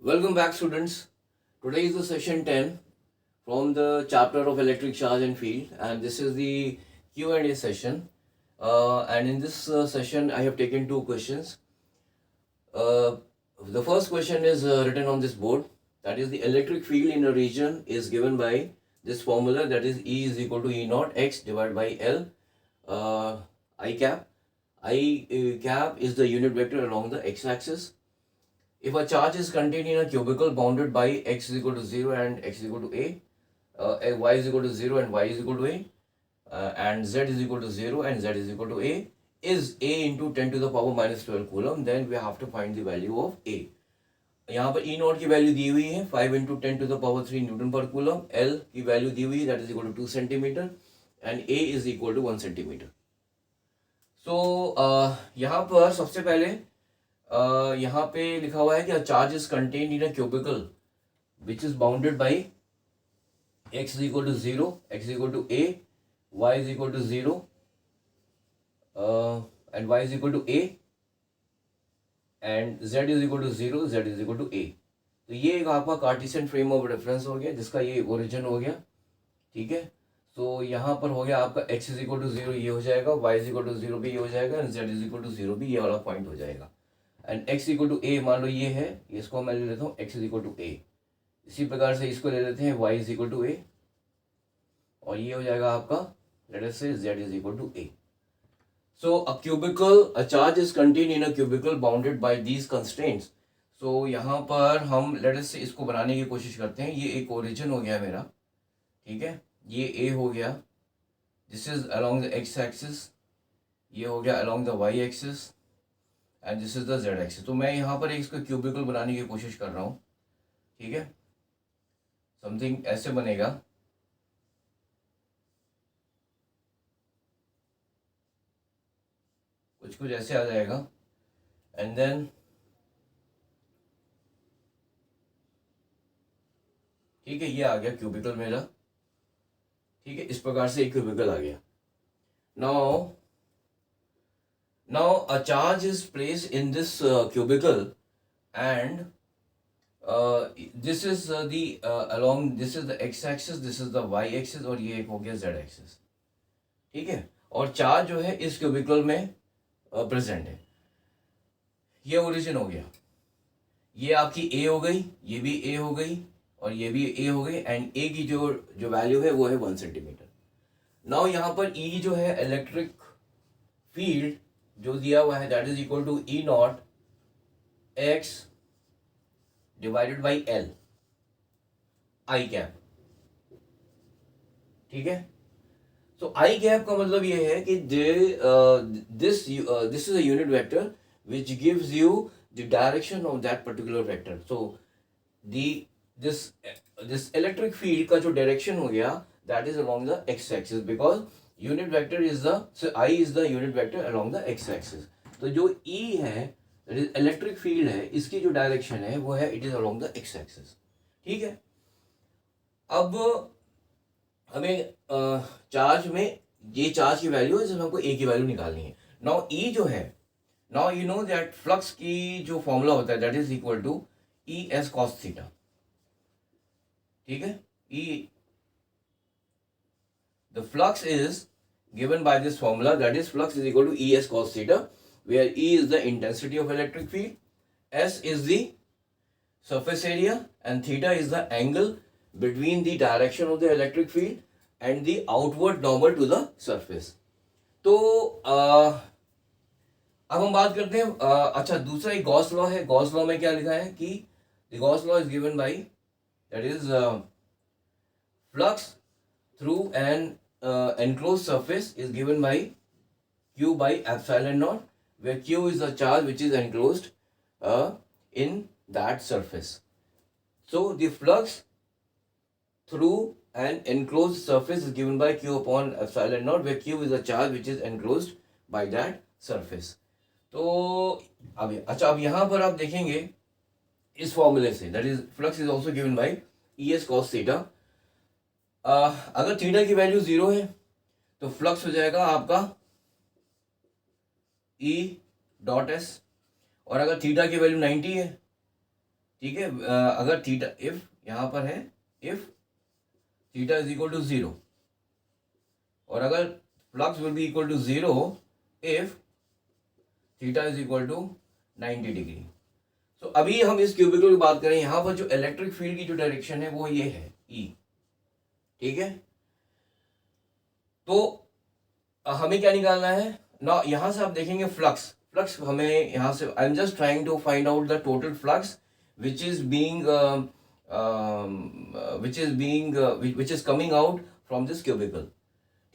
Welcome back, students. Today is the session 10 from the chapter of electric charge and field, and this is the Q&A session. And in this session, I have taken two questions. The first question is written on this board. That is, the electric field in a region is given by this formula, that is E is equal to E naught x divided by L I cap. I cap is the unit vector along the x-axis. If a charge is contained in a cubicle bounded by x is equal to 0 and x is equal to a, y is equal to 0 and y is equal to a, and z is equal to 0 and z is equal to a, is a into 10 to the power minus 12 coulomb, then we have to find the value of a. यहाँ पर E naught की value दी हुई है 5 into 10 to the power 3 newton पर coulomb. L की value दी हुई है that is equal to 2 centimetre and A is equal to 1 centimetre. So यहाँ पर सबसे पहले यहाँ पे लिखा हुआ है कि charge is contained in a cubicle which is bounded by x is equal to 0, x is equal to a, y is equal to 0 and y is equal to a and z is equal to 0, z is equal to a. तो ये एक आपका Cartesian frame of reference हो गया जिसका ये origin हो गया. ठीक है, तो यहाँ पर हो गया आपका x is equal to 0 ये हो जाएगा, y is equal to 0 भी ये हो जाएगा and z is equal to 0 भी ये वाला पॉइंट हो जाएगा. एंड x इक्वल टू ए मान लो ये है, इसको मैं ले लेता हूँ x is equal to a. इसी प्रकार से इसको ले लेते हैं y is equal to a और ये हो जाएगा आपका let us say z is equal to a. So a cubical, a charge is contained in a cubical bounded by these constraints. So यहाँ पर हम लेट अस से इसको बनाने की कोशिश करते हैं. ये एक ओरिजिन हो गया मेरा, ठीक है, ये a हो गया, this is along the x axis, ये हो गया along the y axis and this is the z axis. तो मैं यहाँ पर इसको क्यूबिकल बनाने की कोशिश कर रहा हूँ. ठीक है, समथिंग ऐसे बनेगा. कुछ कुछ ऐसे आ जाएगा एंड देन ठीक है ये आ गया क्यूबिकल मेरा. ठीक है, इस प्रकार से एक क्यूबिकल आ गया. Now a charge is placed in this cubicle and this is the along, this is the x axis, this is the y axis और ये एक हो गया z axis. ठीक है, और चार्ज जो है इस क्यूबिकल में प्रेजेंट है. ये ओरिजिन हो गया, ये आपकी a हो गई, ये भी a हो गई और ये भी a हो गई एंड a की जो वैल्यू है वो है 1 सेंटीमीटर. नाउ यहाँ पर E जो है इलेक्ट्रिक फील्ड जो दिया हुआ है that is equal to E naught x divided by L I cap. ठीक है, तो आई कैप का मतलब ये है कि this is a unit vector which gives you the direction of that particular vector. So this electric field का जो डायरेक्शन हो गया that is along the X axis because unit vector is the I is the unit vector along the X axis. तो जो ई है electric field है इसकी जो डायरेक्शन है वो है it is along the X axis. ठीक है, अब हमें चार्ज में ये चार्ज की वैल्यू है जिसमें हमको ए की वैल्यू निकालनी है. नाउ ई जो है, now you know that flux की जो फॉर्मूला होता है that is equal to E S cos theta. ठीक है, ई the flux is given by this formula, that is flux is equal to Es cos theta, where E is the intensity of electric field, S is the surface area and theta is the angle between the direction of the electric field and the outward normal to the surface. तो अब हम बात करते हैं अच्छा दूसरा एक Gauss law है. गॉस लॉ में क्या लिखा है कि the Gauss law is given by that is flux through an enclosed surface is given by Q by epsilon naught, where Q is the charge which is enclosed in that surface. So the flux through an enclosed surface is given by Q upon epsilon naught, where Q is the charge which is enclosed by that surface. तो अब यहाँ पर आप देखेंगे इस फॉर्मूले say that is flux is also given by E S cos theta. अगर theta की वैल्यू 0 है तो फ्लक्स हो जाएगा आपका ई डॉट एस, और अगर थीटा की वैल्यू 90 है ठीक है, अगर थीटा इफ यहाँ पर है if theta is equal to 0, और अगर flux will be equal to 0 if theta is equal to 90 degree. तो अभी हम इस क्यूबिकल की बात करें, यहाँ पर जो इलेक्ट्रिक फील्ड की जो डायरेक्शन है वो ये है ई, ठीक है। तो हमें क्या निकालना है ना, यहां से आप देखेंगे फ्लक्स फ्लक्स हमें यहाँ से, I am just trying to find out the total flux which is being which is coming out from this cubicle,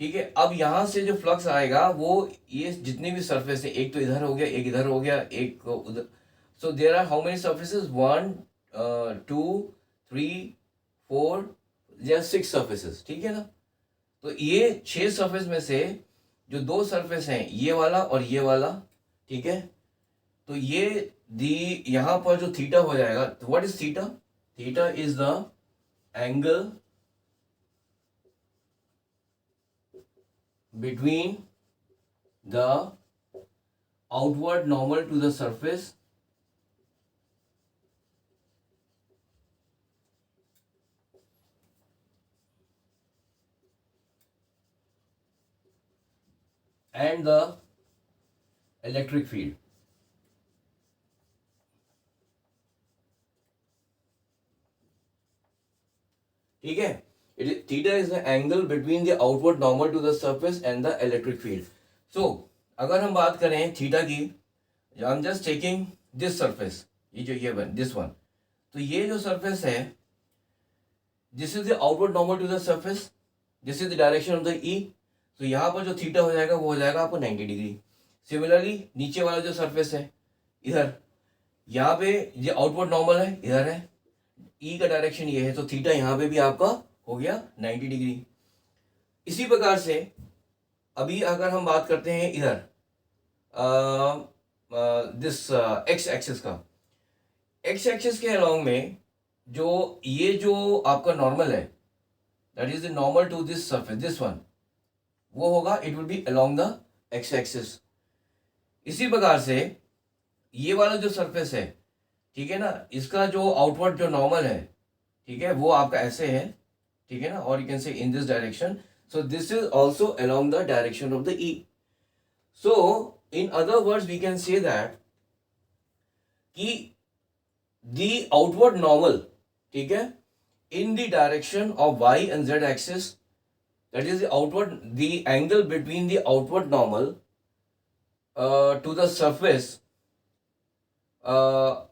ठीक है। अब यहाँ से जो फ्लक्स आएगा वो ये जितने भी सरफेस है, एक तो इधर हो गया, एक इधर हो गया, एक उधर, so there are how many surfaces, 1 2 3 4, there are 6 surfaces, ठीक है ना। तो ये 6 सरफेस में से जो 2 सरफेस हैं, ये वाला और ये वाला, ठीक है। तो ये दी यहां पर जो थीटा हो जाएगा, तो what is theta? Theta is the angle between the outward normal to the surface and the electric field, ठीक है। Theta is the angle between the outward normal to the surface and the electric field. So अगर हम बात करें theta की, I am just taking this surface, ये जो ये वन, दिस वन, तो ये जो सरफेस है, this is the outward normal to the surface, this is the direction of the E, तो यहाँ पर जो थीटा हो जाएगा वो हो जाएगा आपको 90 डिग्री। सिमिलरली नीचे वाला जो सरफेस है इधर, यहाँ पे ये आउटवर्ड नॉर्मल है, इधर है, ई का डायरेक्शन ये है, तो थीटा यहाँ पे भी आपका हो गया 90 डिग्री। इसी प्रकार से अभी अगर हम बात करते हैं इधर दिस एक्स एक्सिस का, एक्स एक्सिस के अलोंग में जो ये जो आपका नॉर्मल है, that is the normal to this surface, this one, वो होगा, it will be along the X axis. इसी प्रकार से ये वाला जो सरफेस है, ठीक है ना, इसका जो आउटवर्ड जो नॉर्मल है, ठीक है, वो आपका ऐसे है, ठीक है ना, और you can say in this direction, so this is also along the direction of the E. So in other words we can say that कि द आउटवर्ड नॉर्मल, ठीक है, in the direction of Y and Z axis, that is the outward, the angle between the outward normal to the surface, the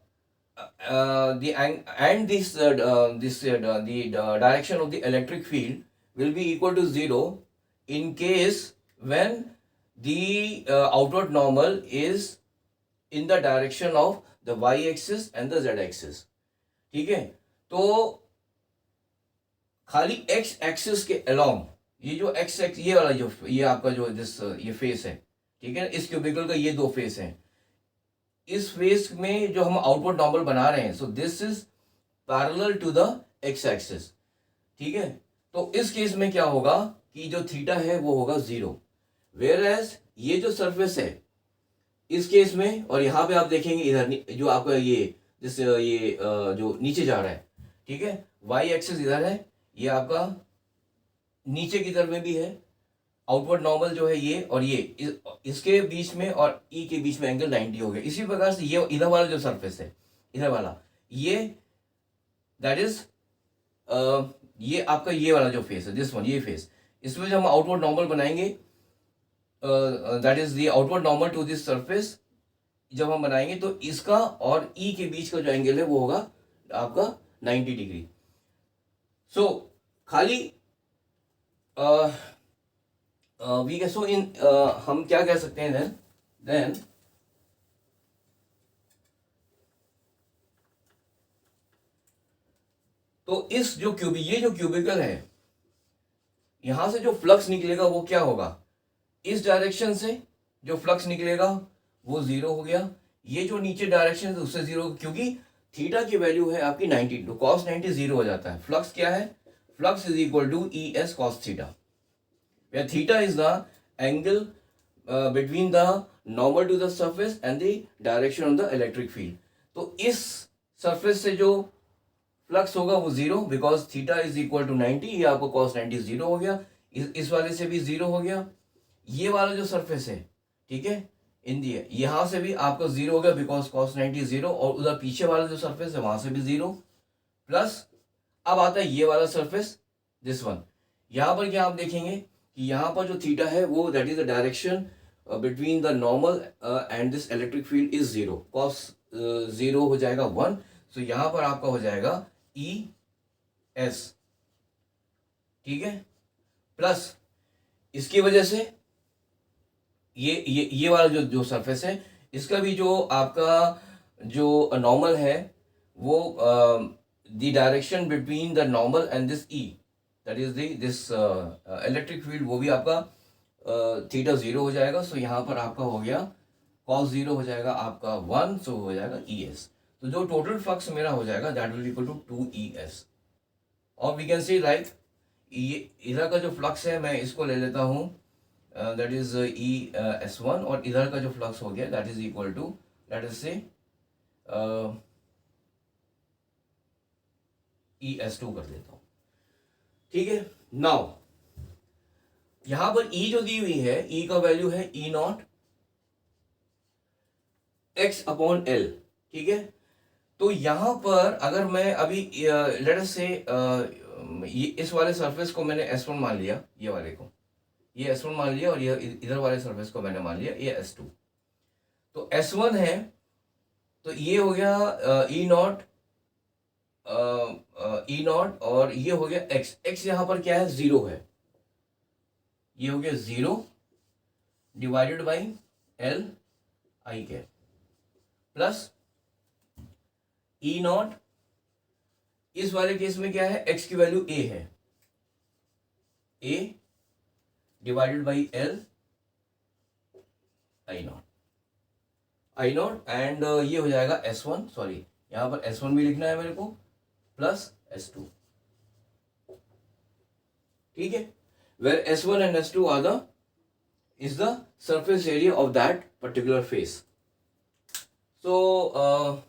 direction of the electric field will be equal to 0 in case when the outward normal is in the direction of the y axis and the z axis, ठीक है। तो खाली x axis के along ये जो x x ये वाला जो ये आपका जो दिस ये फेस है, ठीक है, इस क्यूबिकल का ये 2 फेस हैं, इस फेस में जो हम आउटवर्ड नॉर्मल बना रहे हैं, so this is parallel to the X axis, ठीक है। तो इस केस में क्या होगा कि जो थीटा है वो होगा 0, वेयर एज ये जो सरफेस है इस केस में, और यहाँ पे आप देखेंगे इधर जो आपका ये जिस ये जो नीचे जा रहा है, ठीक है, वाई एक्सिस इधर है, ये आपका नीचे की तरफ में भी है, आउटवर्ड नॉर्मल जो है ये और ये इसके बीच में और ई के बीच में एंगल 90 हो गया। इसी प्रकार से ये इधर वाला जो सरफेस है, इधर वाला ये दैट इज ये आपका ये वाला जो फेस है, दिस वन, ये फेस, इसमें जब हम आउटवर्ड नॉर्मल बनाएंगे, that is the outward normal to this surface, जब हम बनाएंगे तो इसका और ई के बीच का जो एंगल है वो होगा आपका 90 डिग्री। सो खाली वी कैन सो इन हम क्या कह सकते हैं देन तो इस जो ये जो क्यूबिकल है, यहां से जो फ्लक्स निकलेगा वो क्या होगा, इस डायरेक्शन से जो फ्लक्स निकलेगा वो 0 हो गया, ये जो नीचे डायरेक्शन है उससे 0, क्योंकि थीटा की वैल्यू है आपकी 90, तो cos 90 0 हो जाता है। फ्लक्स क्या है, flux is equal to E S cos theta, where theta is the angle between the normal to the surface and the direction of the electric field। तो इस सरफेस से जो फ्लक्स होगा वो zero, because theta is equal to 90, ये आपको cos 90 zero हो गया, इस वाले से भी जीरो हो गया। ये वाला जो सरफेस है, ठीक है, इन दी यहां से भी आपका जीरो हो गया बिकॉज कॉस 90 जीरो, और उधर पीछे वाला जो सरफेस है वहां से भी जीरो। प्लस अब आता है ये वाला सरफेस, दिस वन। यहां पर क्या आप देखेंगे कि यहां पर जो थीटा है वो that is the direction between the normal and this electric field is zero, cos zero हो जाएगा 1। सो यहां पर आपका हो जाएगा ई एस, ठीक है। प्लस इसकी वजह से ये वाला जो सरफेस है, इसका भी जो आपका जो नॉर्मल है वो the direction between the normal and this E, that is this electric field, वो भी आपका थीटा जीरो हो जाएगा। सो यहाँ पर आपका हो गया कॉस जीरो हो जाएगा आपका 1, सो हो जाएगा ई एस। तो जो टोटल फ्लक्स मेरा हो जाएगा that will equal to 2ES। और वी कैन सी लाइक ये इधर का जो फ्लक्स है मैं इसको ले लेता हूँ, दैट इज ES1, और इधर का जो फ्लक्स हो गया that is equal to that is से ES2 कर देता हूँ, ठीक है। नाउ यहां पर E जो दी हुई है, E का वैल्यू है E0 x अपॉन L, ठीक है। तो यहां पर अगर मैं अभी लेट अस से ये इस वाले सरफेस को मैंने S1 मान लिया, ये वाले को ये S1 मान लिया, और ये इधर वाले सरफेस को मैंने मान लिया ये S2। तो S1 है तो ये हो गया E0 E0, और ये हो गया x यहां पर क्या है, जीरो है, ये हो गया zero divided by L I cap, plus E0, इस वाले केस में क्या है, x की वैल्यू a है, a divided by L I0 and ये हो जाएगा S1, सॉरी यहां पर S1 भी लिखना है मेरे को, प्लस S2, ठीक है। Where S1 and S2 are the is the surface area of that particular face. So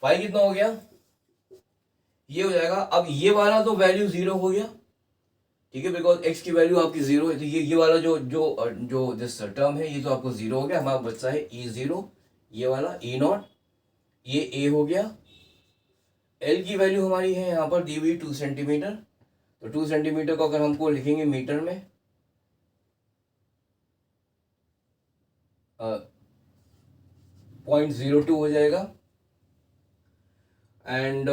phi कितना हो गया, ये हो जाएगा। अब ये वाला तो वैल्यू जीरो हो गया, ठीक है, बिकॉज x की वैल्यू आपकी जीरो है, तो ये वाला जो जो जो दिस टर्म है ये तो आपको जीरो हो गया, हमारा बच्चा है E0, ये वाला E0, ये a हो गया। L की वैल्यू हमारी है यहाँ पर दी हुई 2 सेंटीमीटर, तो 2 सेंटीमीटर को अगर हमको लिखेंगे मीटर में, 0.02 हो जाएगा। And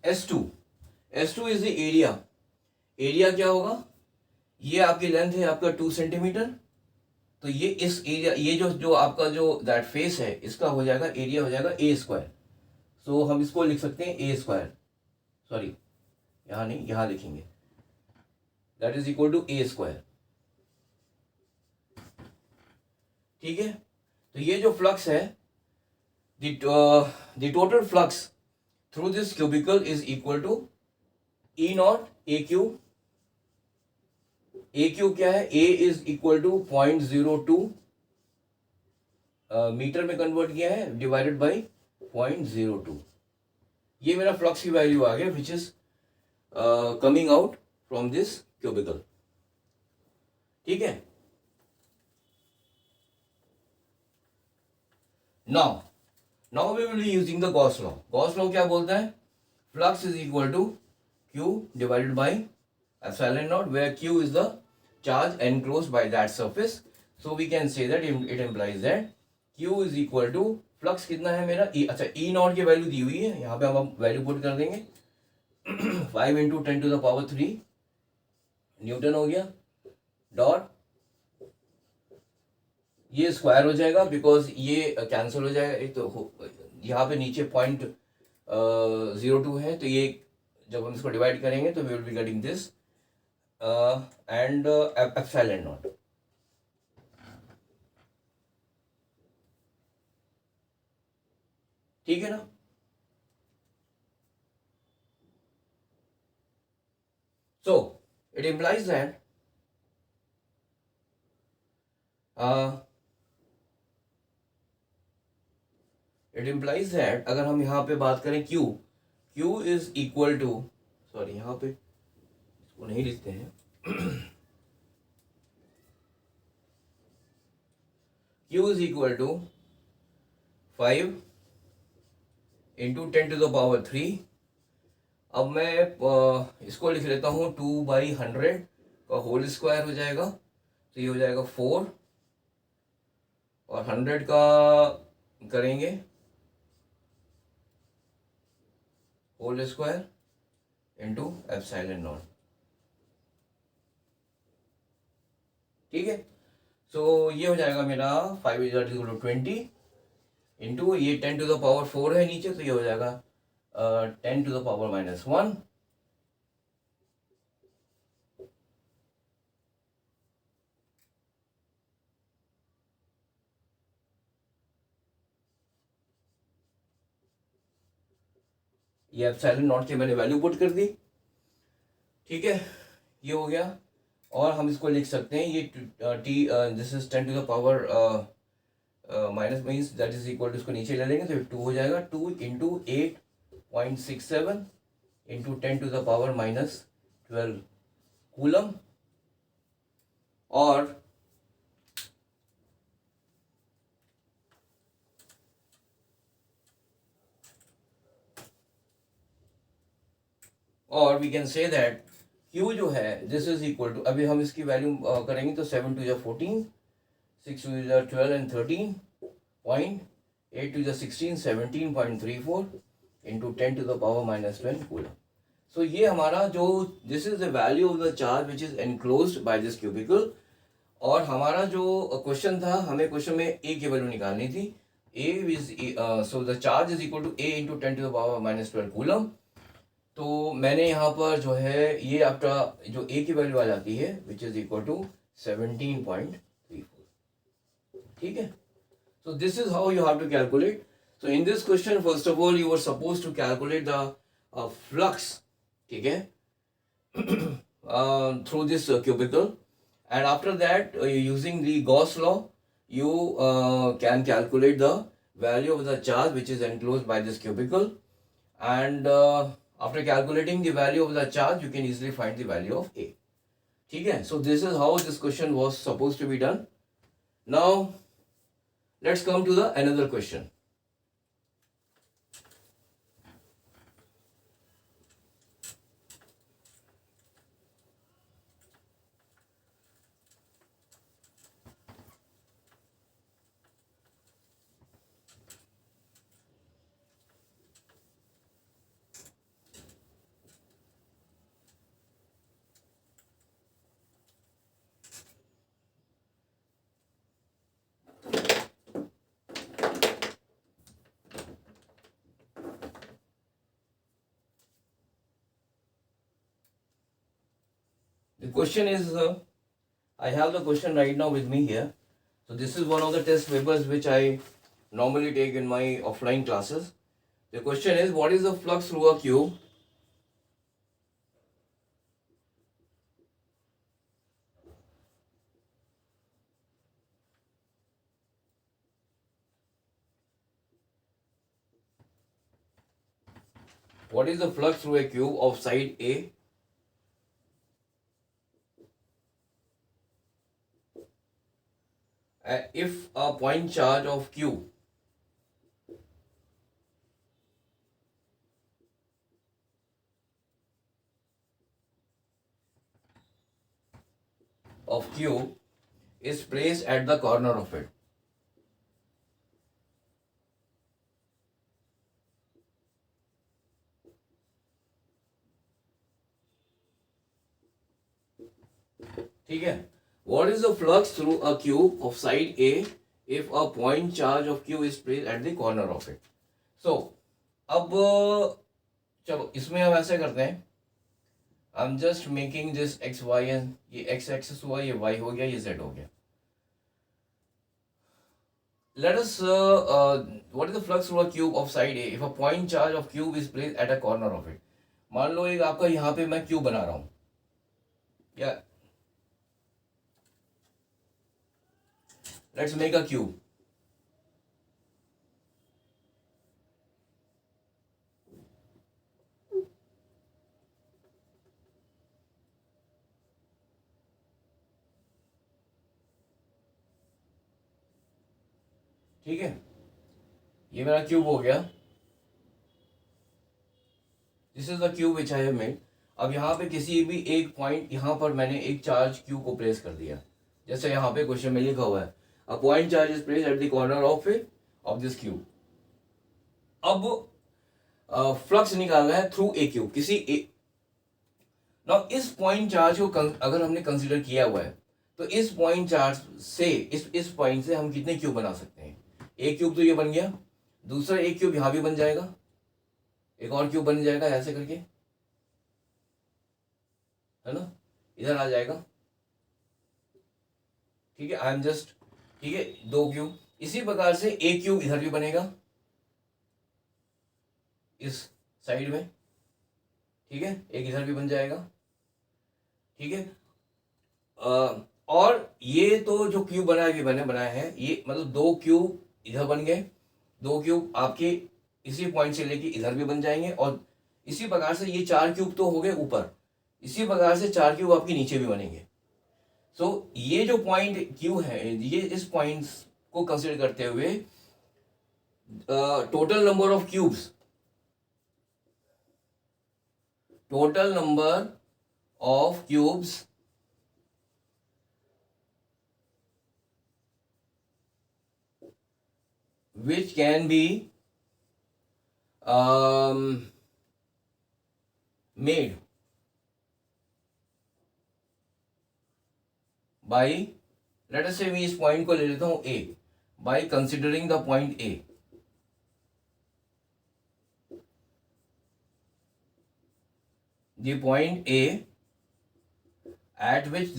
S2 is the area, area क्या होगा, ये आपकी लेंथ है आपका 2 सेंटीमीटर, तो ये इस एरिया, ये जो आपका जो दैट फेस है इसका हो जाएगा एरिया हो जाएगा A²। सो हम इसको लिख सकते हैं A², सॉरी यहां नहीं, यहां लिखेंगे, that is equal to A², ठीक है। तो ये जो फ्लक्स है, the total flux through this cubicle is equal to E0 AQ। AQ क्या है, A is equal to 0.02 metre में कन्वर्ट किया है, डिवाइडेड बाई 0.02। ये मेरा फ्लक्स की वैल्यू आ गया which is coming out from this cubicle, ठीक है। Now we will be using the Gauss law. Gauss law क्या बोलता है, flux is equal to Q divided by epsilon naught, where Q is the charge enclosed by that surface. So we can say that it implies that Q is equal to flux कितना है मेरा E, अच्छा E0 की value दी हुई है, यहाँ पे हम वैल्यू पुट कर देंगे 5 × 10⁻³ न्यूटन हो गया, डॉट ये स्क्वायर हो जाएगा बिकॉज ये कैंसिल हो जाएगा, एक तो यहाँ पे नीचे 0.02 है, तो ये जब हम इसको डिवाइड करेंगे तो we will be getting this and epsilon naught, ठीक है ना। So it implies that it implies that अगर हम यहाँ पे बात करें Q is equal to, sorry यहाँ पे इसको नहीं लिखते हैं, Q is equal to 5 into 10⁻³ अब मैं इसको लिख लेता हूँ 2/100 का होल स्क्वायर हो जाएगा, तो ये हो जाएगा 4 और 100 का करेंगे whole square into epsilon naught. ठीक है, सो ये हो जाएगा मेरा 5 इज इक्वल टू 20 इंटू ये 10⁻⁴ है नीचे, तो ये हो जाएगा 10⁻⁻1। ये एप्सिलॉन नॉट की मैंने वैल्यू पुट कर दी। ठीक है, ये हो गया। और हम इसको लिख सकते हैं ये this is 10⁻⁻ minus means that is equal to, इसको नीचे ले लेंगे तो 2 हो जाएगा, 2 इंटू 8.67 इंटू 10⁻⁻12 कूलम। और we can say that Q जो है दिस इज इक्वल टू, अभी हम इसकी वैल्यू करेंगे तो 7 2 14, 6 2 12 एंड 13 पॉइंट, 8 2 16 17.34 इंटू 10⁻⁻12 कूलम। सो ये हमारा जो this is the value of the charge which is enclosed by this cubicle. और हमारा जो क्वेश्चन था, हमें क्वेश्चन में ए की वैल्यू निकालनी थी। A is so the charge is equal to a into 10⁻⁻12 coulomb. तो मैंने यहाँ पर जो है ये आपका जो ए की वैल्यू आ जाती है विच इज इक्वल टू 17.34। ठीक है, so this is how you have to calculate. So in this question first of all you are suppose to calculate the flux, ठीक है, through this cubicle, and after that using the Gauss law you can calculate the value of the charge which is enclosed by this cubicle, and after calculating the value of the charge you can easily find the value of A. ठीक है, so this is how this question was supposed to be done. Now let's come to the another question. The question is, I have the question right now with me here. So this is one of the test papers which I normally take in my offline classes. The question is, what is the flux through a cube what is the flux through a cube of side A if a point charge of Q is placed at the corner of it. ठीक है, what is the flux through a cube of side A if a point charge of Q is placed at the corner of it. So अब चलो इसमें हम ऐसे करते हैं, I'm just making this x y and ये x axis हुआ, ये y हो गया, ये z हो गया. Let us what is the flux through a cube of side A if a point charge of cube is placed at a corner of it. मान लो एक आपका यहाँ पे मैं क्यूब बना रहा हूँ, या लेट्स मेक अ क्यूब. ठीक है, ये मेरा क्यूब हो गया. This is the cube which I have made. अब यहाँ पे किसी भी एक पॉइंट, यहाँ पर मैंने एक चार्ज क्यू को प्लेस कर दिया. जैसे यहाँ पे क्वेश्चन में लिखा हुआ है, a point charge is place at the corner of this cube. अब फ्लक्स निकालना है थ्रू ए क्यूब, किसी ए. नाउ इस पॉइंट चार्ज को अगर हमने कंसीडर किया हुआ है, तो इस पॉइंट चार्ज से, इस पॉइंट से हम कितने क्यूब बना सकते हैं? एक क्यूब तो ये बन गया, दूसरा एक क्यूब यहाँ भी बन जाएगा, एक और क्यूब बन जाएगा ऐसे करके, है ना, इधर आ जाएगा. ठीक है, आई एम जस्ट, ठीक है, दो क्यूब. इसी प्रकार से एक क्यूब इधर भी बनेगा इस साइड में. ठीक है, एक इधर भी बन जाएगा. ठीक है, और ये तो जो क्यूब बनाया है, ये मतलब दो क्यूब इधर बन गए, दो क्यूब आपके इसी पॉइंट से लेके इधर भी बन जाएंगे, और इसी प्रकार से ये चार क्यूब तो हो गए ऊपर, इसी प्रकार से चार क्यूब आपके नीचे भी बनेंगे. सो ये जो पॉइंट क्यू है, ये इस पॉइंट को कंसिडर करते हुए total number of cubes, total number of cubes which can be made by, let us say मैं इस पॉइंट को ले लेता हूं A, by considering the point A. The point A at which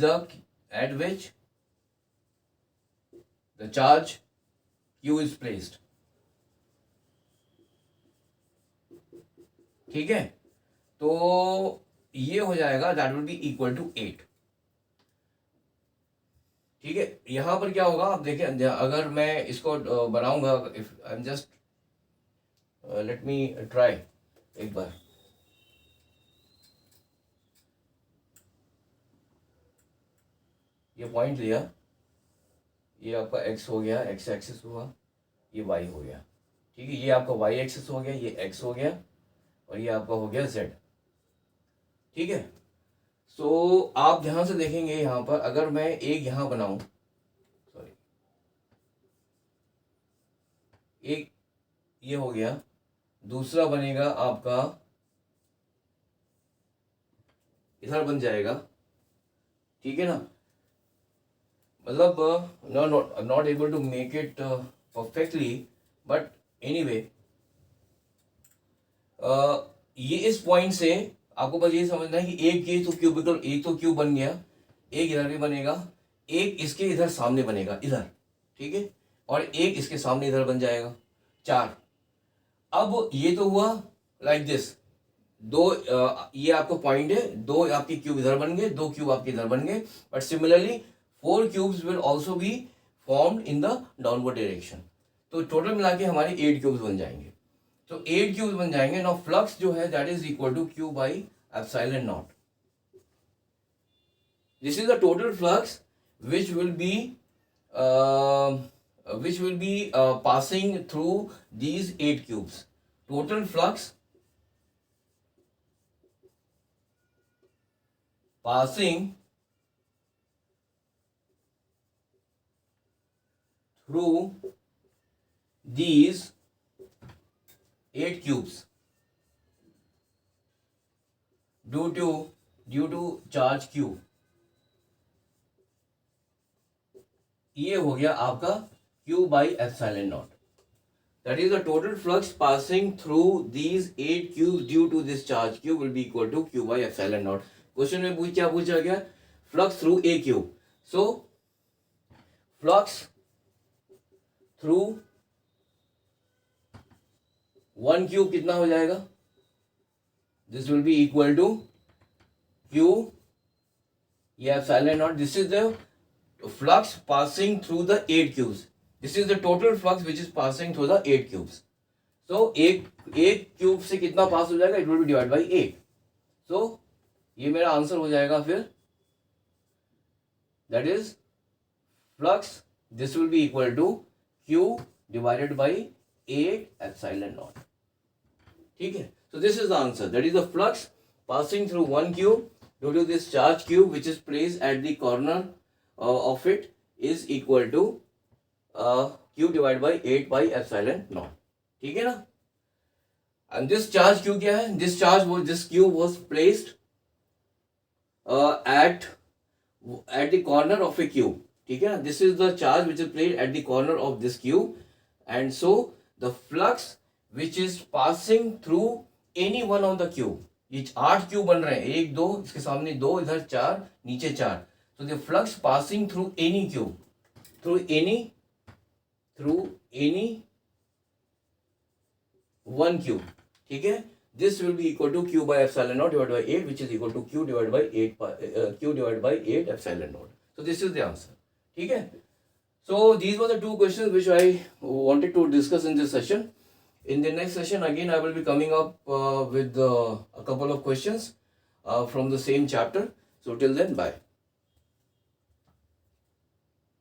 the charge Q is placed. ठीक है, तो ये हो जाएगा, that will be equal to 8. ठीक है, यहां पर क्या होगा आप देखिए, अगर मैं इसको बनाऊंगा, if I am just, let me try एक बार. ये पॉइंट लिया, ये आपका x हो गया, x एक्सिस हुआ, ये y हो गया. ठीक है, ये आपका y एक्सिस हो गया, ये x हो गया, और ये आपका हो गया z. ठीक है, सो आप ध्यान से देखेंगे यहाँ पर, अगर मैं एक यहाँ बनाऊं, सॉरी, एक ये हो गया, दूसरा बनेगा आपका इधर बन जाएगा. ठीक है ना, मतलब not able to make it perfectly, but anyway, ये इस पॉइंट से आपको बस ये समझना है कि एक ये तो क्यूबिकल, एक तो क्यूब बन गया, एक इधर भी बनेगा, एक इसके इधर सामने बनेगा इधर. ठीक है, और एक इसके सामने इधर बन जाएगा, 4. अब ये तो हुआ लाइक दिस, दो ये आपका पॉइंट है, दो आपके क्यूब इधर बन गए, दो क्यूब आपके इधर बन गए, but similarly 4 cubes will also be formed in the downward direction. तो टोटल मिला के हमारे 8 क्यूब्स बन जाएंगे. तो 8 क्यूब्स बन जाएंगे. नाउ फ्लक्स जो है that is equal to Q by epsilon naught. This is the total flux which will be passing through these 8 cubes. Total flux passing through these 8 cubes due to charge Q. ये हो गया आपका Q by epsilon naught. That is the total flux passing through these 8 cubes due to this charge Q will be equal to Q by epsilon naught. Question में क्या पूछा गया? Flux through a cube. So flux through 1 cube कितना हो जाएगा? This will be equal to Q, ये epsilon naught. This is the flux passing through the 8 cubes. This is the total flux which is passing through the 8 cubes. So एक cube से कितना pass हो जाएगा? It will be divide by 8. So ये मेरा answer हो जाएगा फिर, that is flux, this will be equal to Q divided by 8 epsilon naught. ठीक है, so this is the answer, that is the flux passing through one cube due to this charge cube which is placed at the corner of it is equal to Q divided by 8 by epsilon naught. ठीक है ना? And this charge cube क्या है? This cube was placed at the corner of a cube. ठीक है ना? This is the charge which is placed at the corner of this cube, and so the flux which is passing through any one of the cube. ये 8 cube बन रहे हैं, 1 2, इसके सामने 2, इधर 4, नीचे 4. So the flux passing through any cube, through any one cube. ठीक है, this will be equal to Q by epsilon naught divided by 8, which is equal to Q divided by 8 epsilon naught. So this is the answer. ठीक है. So these were the two questions which I wanted to discuss in this session. In the next session, again, I will be coming up with a couple of questions from the same chapter. So till then, bye.